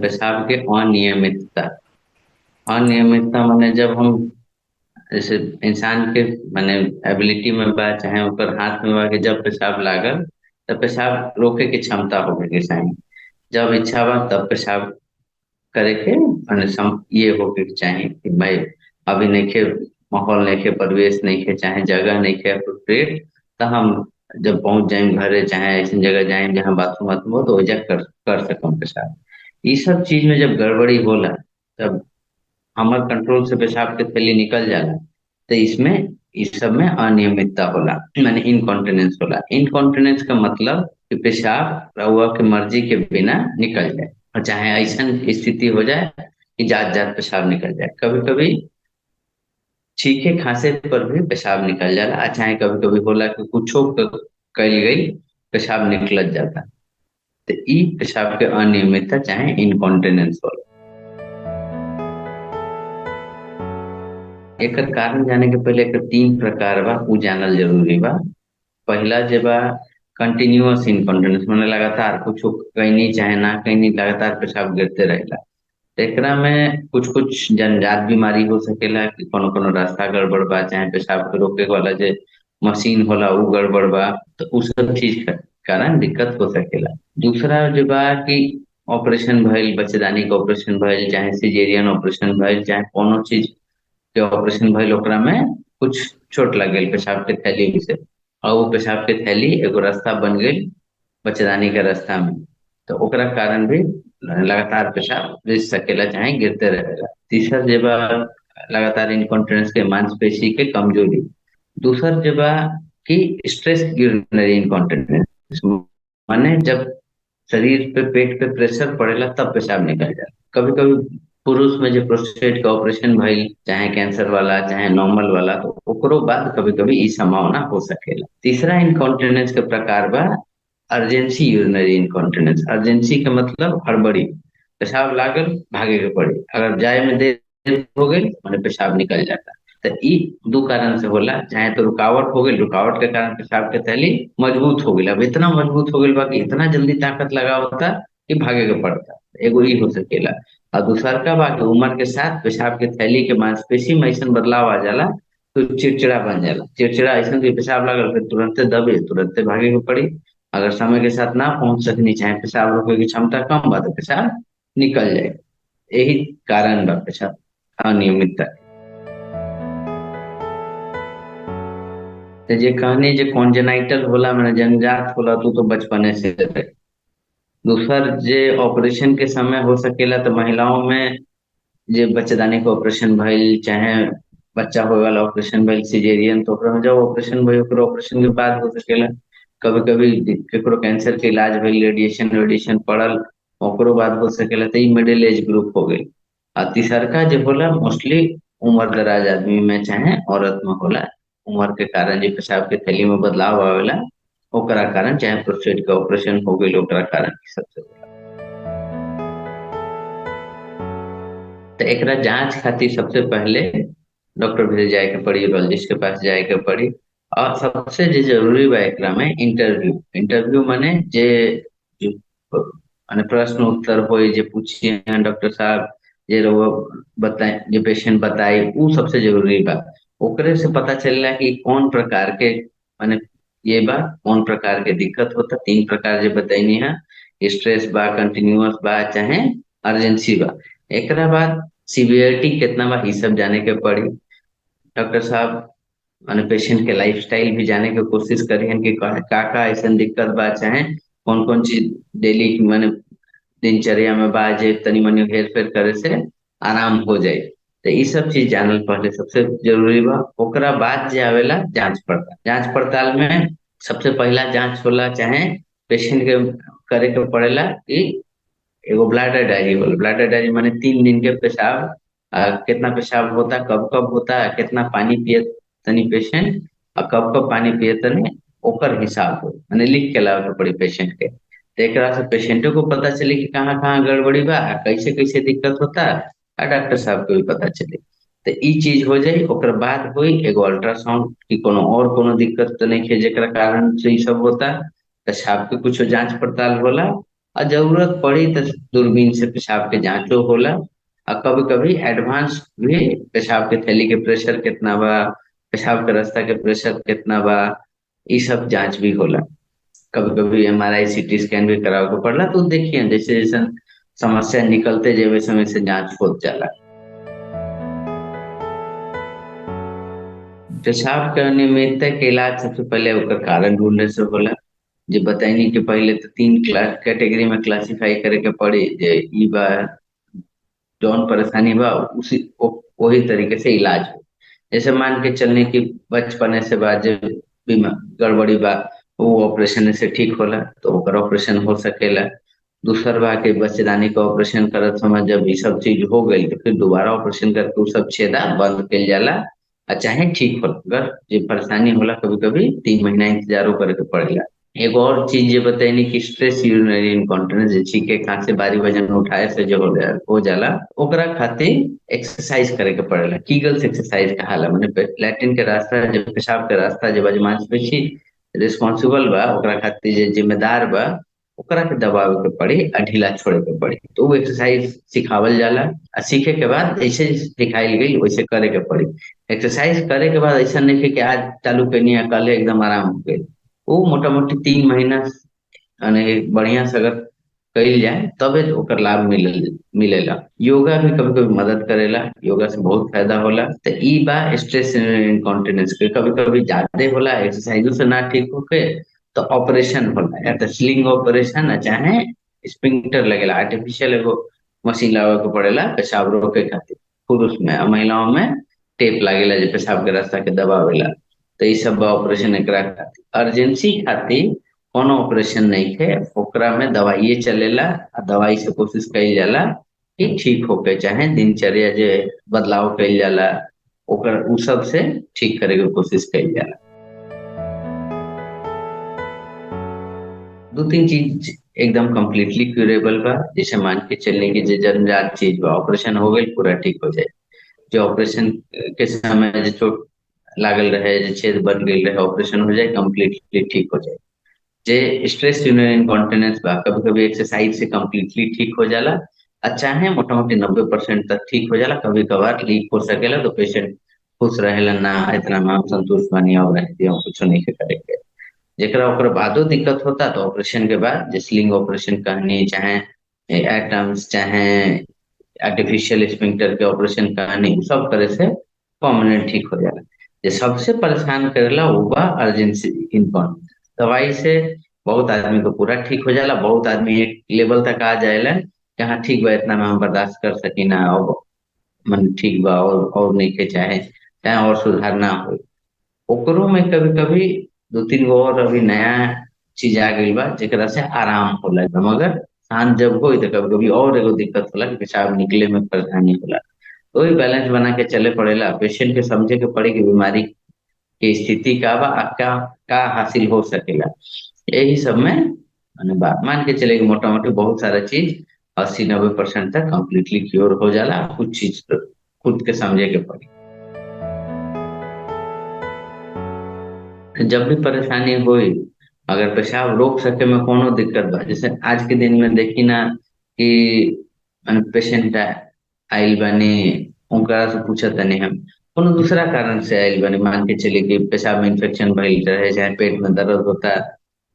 पेशाब के अनियमितता। अनियमितता माने जब हम जैसे इंसान के माने एबिलिटी में बा चाहे ऊपर हाथ में बा कि जब पेशाब लागल तब पेशाब रोके की क्षमता होवे के चाहिए। जब इच्छा बा तब पेशाब करे के माने ये होके के चाहिए कि भाई अभी नहीं के माहौल नहीं के परिवेश नहीं के चाहे जगह नहीं के अप्रोप्रिएट, तो हम जब पहुंच जाए घरे चाहे ऐसी जगह जाए जहाँ बाथरूम वाथरूम हो तो वजह कर सकम पेशाब। ये सब चीज में जब गड़बड़ी होला तब हमार कंट्रोल से पेशाब के थैली निकल जाला, तो इसमें इस सब में अनियमितता होला माने इनकॉन्टिनेंस होला। इनकॉन्टिनेंस का मतलब कि पेशाब रउआ के मर्जी के बिना निकल जाए, और चाहे ऐसा स्थिति हो जाए कि जात जात पेशाब निकल जाए। कभी कभी छींके खांसे पर भी पेशाब निकल जाला, चाहे कभी कभी होला कि कुछो कल गई पेशाब निकलत जाता। तो ई पेशाब के अनियमितता चाहे इनकॉन्टिनेंस होला। एकर कारण जाने के पहले एकर तीन प्रकार बा उ जानल जरूरी बा। पहला जे बा कंटिन्यूअस इनकॉन्टिनेंस माने लगातार कुछ कहीं नहीं चाहे ना कहीं नहीं लगातार पेशाब गिरते रहेला। तो एकरा में कुछ कुछ जन्मजात बीमारी हो सकेला कि कोनो कोनो रास्ता गड़बड़ बा चाहे पेशाब के रोके वाला जे मशीन होला उ गड़बड़ बा, तो उ सब चीज के कारण दिक्कत हो सकेला। दूसरा जो बा कि ऑपरेशन भइल, बच्चेदानी के ऑपरेशन भइल चाहे सिजेरियन ऑपरेशन भइल चाहे कोनो चीज के ऑपरेशन भइल ओकरा में कुछ चोट लग गई पेशाब के थैली से, और वो पेशाब के थैली एगो रास्ता बन गई बच्चेदानी के रास्ता में, तो ओकरा कारण भी लगातार पेशाब रिस सकेला चाहे गिरते रहेगा। तीसरा जे बा लगातार इनकॉन्टिनेंस के मांसपेशी के कमजोरी। दूसर जे बा कि स्ट्रेस यूरिनरी इनकॉन्टिनेंस माने जब शरीर पे पेट पे प्रेशर पड़ेला तब पेशाब निकल जाए। कभी कभी पुरुष में जो प्रोस्टेट का ऑपरेशन भइल चाहे कैंसर वाला चाहे नॉर्मल वाला, तो ओकरो बाद कभी कभी ई संभावना हो सकेला। तीसरा इनकॉन्टिनेंस के प्रकार बा अर्जेंसी यूरिनरी इनकॉन्टिनेंस। अर्जेंसी का मतलब हड़बड़ी, पेशाब लागल भागे के पड़ी, अगर जाए में देर हो गई मैंने पेशाब निकल जाता। तो ई दो कारण से होला, चाहे तो रुकावट हो गई, रुकावट के कारण पेशाब के थैली मजबूत हो गई, अब इतना मजबूत हो गई बा कि इतना जल्दी ताकत लगा होता कि भागे के पड़ता, एगो ई हो सकेला। और दूसर का बा कि उम्र के साथ पेशाब के थैली के मांसपेशी में ऐसा बदलाव आ जाला तो चिड़चिड़ा बन जाला। चिड़चिड़ा ऐसा कि पेशाब लागल फिर तुरंते दबे तुरंते भागे के पड़ी, अगर समय के साथ ना पहुंच सकनी चाहे पेशाब रोके की क्षमता कम बा तो पेशाब निकल जाए। यही कारण बा पेशाब अनियमितता के। तो जे कहनी जे कॉन्जेनाइटल होला मैंने जन्मजात होला तो बचपने से रहे। दूसर जे ऑपरेशन के समय हो सकेला तो महिलाओं में जे बच्चेदानी के ऑपरेशन भइल चाहे बच्चा होए वाला ऑपरेशन भइल सिजेरियन, तो ओकरा में जब ऑपरेशन भइल ओकरा ऑपरेशन के बाद हो सकेला। कभी कभी केकरो कैंसर के इलाज भइल रेडिएशन रेडिएशन पड़ल ओकरो बाद हो सकेला, तो ई मिडिल एज ग्रुप हो गई। और तीसरका जो होला मोस्टली उम्र दराज आदमी में चाहे औरत में होला। उम्र के कारण जो पेशाब के थैली में बदलाव आवेला ओकरा कारण चाहे प्रोस्टेट के ऑपरेशन हो गई ओकरा कारण ई सबसे होला। तो एकरा जांच खातिर सबसे पहले डॉक्टर भी जाए के पड़ी, यूरोलॉजिस्ट के पास जाए के पड़ी। और सबसे जो जरूरी बा एकरा में इंटरव्यू। इंटरव्यू माने जे जो माने प्रश्न उत्तर होए जे पूछिए डॉक्टर साहब जे रउआ बताए जो पेशेंट बताई उ सबसे जरूरी बा। ओकरे से पता चलेला कि कौन प्रकार के माने ये बा कौन प्रकार के दिक्कत होता। तीन प्रकार जो बताइनी है, स्ट्रेस बा कंटिन्यूअस बा चाहे अर्जेंसी बा। एकरा बाद सीवियरिटी कितना बा ई सब जाने के पड़ी। डॉक्टर साहब माने पेशेंट के लाइफस्टाइल भी जाने की कोशिश करिहन कि का ऐसा दिक्कत बा चाहे कौन कौन चीज डेली माने दिनचर्या में बा जे तनी मनी हेर फेर करे से आराम हो जाए। तो ये सब चीज जानल पहले सबसे जरूरी बा। ओकरा बाद जे आवेला जांच पड़ताल। जांच पड़ताल में सबसे पहला जांच होला चाहे पेशेंट के करे के पड़ेला कि एगो ब्लैडर डायरी होला। ब्लैडर डायरी माने 3 दिन के पेशाब, कितना पेशाब होता कब कब होता कितना पानी पिए तनी पेशेंट और कब कब पानी पिए तनी ओकर हिसाब हो माने लिख के लावे के पड़ी पेशेंट के। तो एकरा से पेशेंटों को पता चले कि कहाँ कहाँ गड़बड़ी बा कैसे कैसे दिक्कत होता और डॉक्टर साहब को भी पता चले। तो ई चीज हो जाई ओकर बाद होई एगो अल्ट्रासाउंड कि कोनो और कोनो दिक्कत तो नहीं है जेकरा कारण से ई सब होता। पेशाब के कुछ जांच पड़ताल होला और जरूरत पड़ी तो दूरबीन से पेशाब के जांचो होला। और कभी कभी एडवांस भी पेशाब के थैली के प्रेशर कितना बा, पेशाब के रास्ता के प्रेशर कितना बा, ये सब जांच भी होला। कभी कभी MRI CT स्कैन भी करावे के पड़ला। तो देखिए जैसे जैसे समस्या निकलते जेवे समय से जांच होत जाला। पेशाब के अनियमितता के इलाज सबसे पहले ओकर कारण ढूंढने से होला। जे बताइनी कि पहले तो 3 कैटेगरी में क्लासिफाई करे के पड़ी, जे ई बा जौन परेशानी बा उसी वही तरीके से इलाज हो। जैसे मान के चलने की बचपने से बाद जो बीमा गड़बड़ी बा वो ऑपरेशन से ठीक होला तो ओकर ऑपरेशन हो सकेला। दूसर बा के बच्चेदानी का ऑपरेशन करत समय जब ये सब चीज हो गई तो फिर दोबारा ऑपरेशन करके उ सब छेदा बंद कइल जाला। चाहे ठीक होला, अगर जे परेशानी होला कभी कभी 3 महीना इंतजारो करे के पड़ेला। एक और चीज ये बताइनी कि स्ट्रेस यूरिनरी इनकॉन्टिनेंस जे छींके खांसे भारी वजन उठाए से जो हो जाला, ओकरा खातिर एक्सरसाइज करे के पड़ेला। कीगल्स एक्सरसाइज कहाला, माने लैट्रिन के रास्ता जब पेशाब के रास्ता जब मांसपेशी रिस्पांसिबल बा ओकरा खातिर जे जिम्मेदार बा ओकरा के दबावे के पड़ी आ ढीला छोड़े के पड़ी। तो वो एक्सरसाइज सिखावल जाला। आ सीखे के बाद ऐसे सिखाइल गई वैसे करे के पड़ी। एक्सरसाइज करे के बाद ऐसा नहीं है कि आज चालू करनी है कल एकदम आराम हो गई। वो मोटा मोटी 3 महीना यानी बढ़िया से अगर कइल जाए तबे ओकर लाभ मिलेला। योगा भी कभी कभी मदद करेला, योगा से बहुत फायदा होला। तो ई बा स्ट्रेस इनकॉन्टिनेंस के। कभी कभी ज्यादा होला एक्सरसाइजों से ना ठीक होके तो ऑपरेशन होला, या तो स्लिंग ऑपरेशन चाहे स्पिंक्टर लगेला, आर्टिफिशियल एगो मशीन लगावे के पड़ेला पेशाब रोके खातिर। पुरुष में और महिलाओं में टेप लागेला जो पेशाब के रास्ता के दबावेला। तो ये सब ऑपरेशन एकरा खातिर। अर्जेंसी खातिर कोनो ऑपरेशन नहीं है, ओकरा में दवाइये चलेला। आ दवाई से कोशिश कइल जाला कि ठीक होके, चाहे दिनचर्या जे बदलाव कइल जाला ओकर उ सब से ठीक करे के कोशिश कइल जाला। 2-3 चीज एकदम कम्प्लीटली क्यूरेबल बा। जैसे मान के चलने की जे जन्मजात चीज बा ऑपरेशन हो गई पूरा ठीक हो जाए। जो ऑपरेशन के समय जो चोट लागल रहे, जो छेद बन गई रहे, ऑपरेशन हो जाए कम्प्लीटली ठीक हो जाए। जे स्ट्रेस यूरिनरी इनकॉन्टिनेंस बा कभी कभी एक्सरसाइज से कम्प्लीटली ठीक हो जाला। अच्छा है मोटा मोटी 90% तक ठीक हो जाला। कभी कभार लीक हो सकेला तो पेशेंट खुश रहेला, ना इतना में हम संतुष्ट बानी और रहती हूँ कुछ नहीं के करेंगे। जेकरा ओकर बादो दिक्कत होता तो ऑपरेशन के बाद जे स्लिंग ऑपरेशन कहनी, चाहे एटम्स, चाहे आर्टिफिशियल स्पिंक्टर के ऑपरेशन कहनी, उ सब करे से परमानेंट ठीक हो जाला। जे सबसे परेशान करेला वो बा अर्जेंसी इनकॉन्टिनेंस। दवाई से बहुत आदमी को पूरा ठीक हो जाला, बहुत आदमी एक लेवल तक आ जाएला कि हाँ ठीक बा इतना में हम बर्दाश्त कर सकी ना, और मन ठीक बा और नहीं के चाहे चाहे और सुधार ना हो। ओकरो में कभी कभी 2-3 गो और अभी नया चीज आ गई बा जेकरा से आराम होला एकदम। मगर शांत जब हो तो कभी कभी और एगो दिक्कत होला कि पेशाब निकले में परेशानी होला। तो ही बैलेंस बना के चले पड़ेला। पेशेंट के समझे के पड़ी कि बीमारी की स्थिति का बा आ का हासिल हो सकेला। यही सब में माने बात मान के चले कि मोटा मोटी बहुत सारा चीज 80-90% तक कम्प्लीटली क्योर हो जाला। कुछ चीज तो खुद के समझे के पड़ी। जब भी परेशानी होई, अगर पेशाब रोक सके में कोनो दिक्कत बा, जैसे आज के दिन में देखी ना कि पेशेंट आइल बनी उनकरा से पूछत तनी हम कोनो दूसरा कारण से आइल बनी, मान के चले कि पेशाब में इन्फेक्शन भइल रहे चाहे पेट में दर्द होता,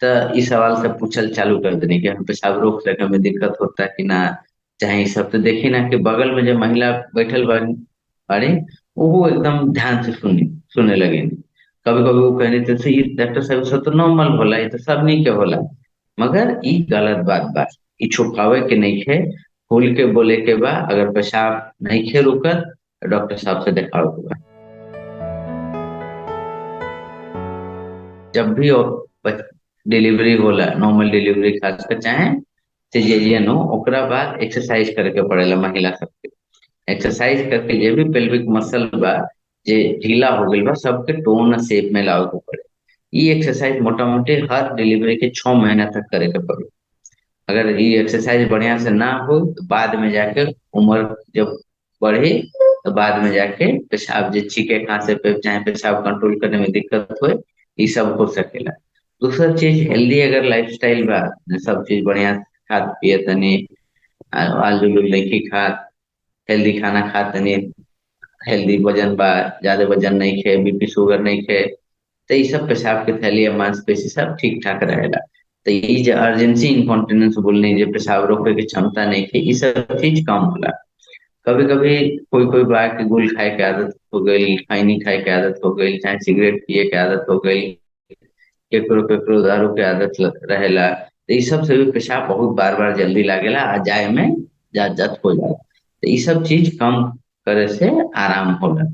तो इस सवाल से पूछल चालू कर देनी कि हम पेशाब रोक सके में दिक्कत होता कि ना। चाहे ये सब तो देखी ना कि बगल में जो महिला बैठल बाड़ी बाड़ी वो एकदम ध्यान से सुने लगे। कभी कभी वो कहने थे "सही, डॉक्टर साहब सब तो नॉर्मल होला, ये तो सब नहीं के होला"। मगर ई गलत बात बा। ई छुपावे के नहीं है, खुल के बोले के बा। अगर पेशाब नहीं खे रुकत तो डॉक्टर साहब से दिखाओ के बा। जब भी डिलीवरी होला, नॉर्मल डिलीवरी खासकर चाहे सिजेरियन हो, ओकरा बाद एक्सरसाइज करे के पड़ेला महिला सबके। एक्सरसाइज करके जे भी पेल्विक मसल बा जे ढीला हो गइल बा सबके टोन शेप में लावे के पड़े। ई एक्सरसाइज मोटा मोटी हर डिलीवरी के 6 महीना तक करे के पड़े। अगर ये एक्सरसाइज बढ़िया से ना हो तो बाद में जाके उम्र जब बढ़ी तो बाद में जाके पेशाब जे छीके खांसे पे चाहे पेशाब कंट्रोल करने में दिक्कत हो, ये सब हो सकेला। दूसरा चीज हेल्दी अगर लाइफस्टाइल बा, सब चीज बढ़िया खात पिए तनी, आलू उलू नहीं खात, हेल्दी खाना खा तनी, हेल्दी वजन बा, ज्यादा वजन नहीं खे, बीपी शुगर नहीं खे, तो ये सब पेशाब के थैली या मांसपेशी सब ठीक ठाक रहेला। तो ये जो अर्जेंसी इनकॉन्टिनेंस बोलने जो पेशाब रोके की क्षमता नहीं खे, ये सब चीज कम होला। कभी कभी कोई कोई बा के गुल खाए के आदत हो गई, खैनी खाए के आदत हो गई, चाहे सिगरेट पिए के आदत हो गई, केकरो केकरो दारू के आदत रहेला, तो ये सब से भी पेशाब बहुत बार बार जल्दी लागेला, आ जाए में जात जात हो जाला। तो ये सब चीज कम करे से आराम होला।